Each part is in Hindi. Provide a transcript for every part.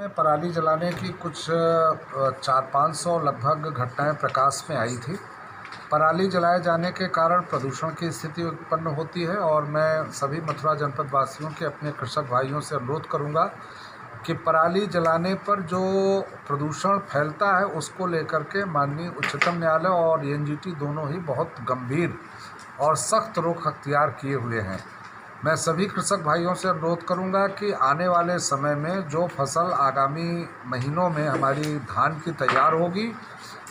में पराली जलाने की कुछ 400-500 लगभग घटनाएं प्रकाश में आई थी। पराली जलाए जाने के कारण प्रदूषण की स्थिति उत्पन्न होती है और मैं सभी मथुरा जनपद वासियों के अपने कृषक भाइयों से अनुरोध करूंगा कि पराली जलाने पर जो प्रदूषण फैलता है उसको लेकर के माननीय उच्चतम न्यायालय और एनजीटी दोनों ही बहुत गंभीर और सख्त रुख अख्तियार किए हुए हैं। मैं सभी कृषक भाइयों से अनुरोध करूंगा कि आने वाले समय में जो फसल आगामी महीनों में हमारी धान की तैयार होगी,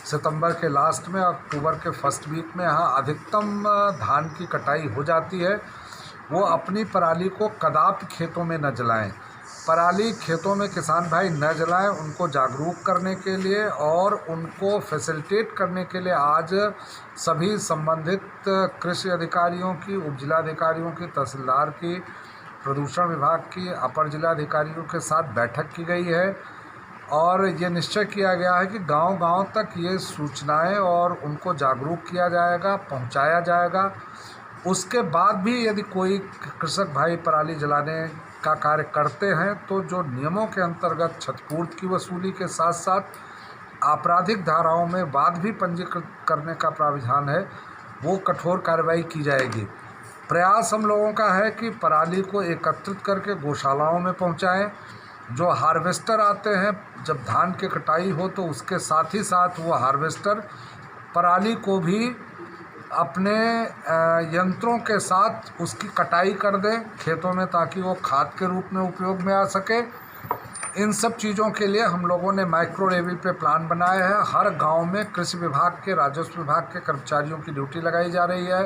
सितंबर के लास्ट में अक्टूबर के फर्स्ट वीक में यहाँ अधिकतम धान की कटाई हो जाती है, वो अपनी पराली को कदापि खेतों में न जलाएं। पराली खेतों में किसान भाई न जलाएं। उनको जागरूक करने के लिए और उनको फैसिलिटेट करने के लिए आज सभी संबंधित कृषि अधिकारियों की, उप जिलाधिकारियों की, तहसीलदार की, प्रदूषण विभाग की, अपर जिलाधिकारियों के साथ बैठक की गई है और ये निश्चय किया गया है कि गांव-गांव तक ये सूचनाएं और उनको जागरूक किया जाएगा, पहुंचाया जाएगा। उसके बाद भी यदि कोई कृषक भाई पराली जलाने का कार्य करते हैं तो जो नियमों के अंतर्गत क्षतिपूर्ति की वसूली के साथ साथ आपराधिक धाराओं में वाद भी पंजीकृत करने का प्राविधान है, वो कठोर कार्रवाई की जाएगी। प्रयास हम लोगों का है कि पराली को एकत्रित करके गौशालाओं में पहुंचाएं। जो हार्वेस्टर आते हैं, जब धान की कटाई हो तो उसके साथ ही साथ वो हार्वेस्टर पराली को भी अपने यंत्रों के साथ उसकी कटाई कर दें खेतों में, ताकि वो खाद के रूप में उपयोग में आ सके। इन सब चीज़ों के लिए हम लोगों ने माइक्रो लेवल पे प्लान बनाया है। हर गांव में कृषि विभाग के, राजस्व विभाग के कर्मचारियों की ड्यूटी लगाई जा रही है।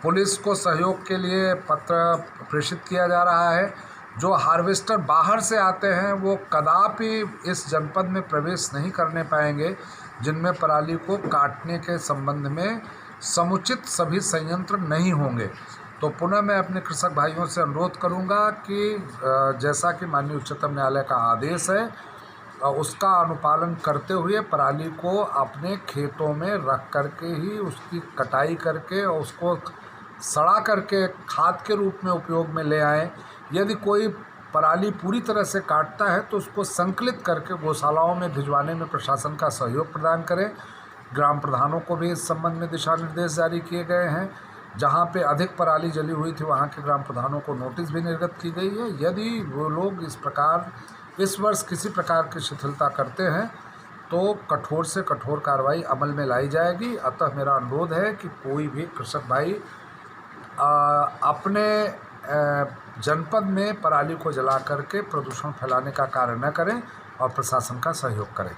पुलिस को सहयोग के लिए पत्र प्रेषित किया जा रहा है। जो हार्वेस्टर बाहर से आते हैं वो कदापि इस जनपद में प्रवेश नहीं करने पाएंगे जिनमें पराली को काटने के संबंध में समुचित सभी संयंत्र नहीं होंगे। तो पुनः मैं अपने कृषक भाइयों से अनुरोध करूंगा कि जैसा कि माननीय उच्चतम न्यायालय का आदेश है उसका अनुपालन करते हुए पराली को अपने खेतों में रख करके ही उसकी कटाई करके और उसको सड़ा करके खाद के रूप में उपयोग में ले आएँ। यदि कोई पराली पूरी तरह से काटता है तो उसको संकलित करके गौशालाओं में भिजवाने में प्रशासन का सहयोग प्रदान करें। ग्राम प्रधानों को भी इस संबंध में दिशा निर्देश जारी किए गए हैं। जहां पे अधिक पराली जली हुई थी वहां के ग्राम प्रधानों को नोटिस भी निर्गत की गई है। यदि वो लोग इस वर्ष किसी प्रकार की शिथिलता करते हैं तो कठोर से कठोर कार्रवाई अमल में लाई जाएगी। अतः मेरा अनुरोध है कि कोई भी कृषक भाई अपने जनपद में पराली को जला करके प्रदूषण फैलाने का कार्य न करें और प्रशासन का सहयोग करें।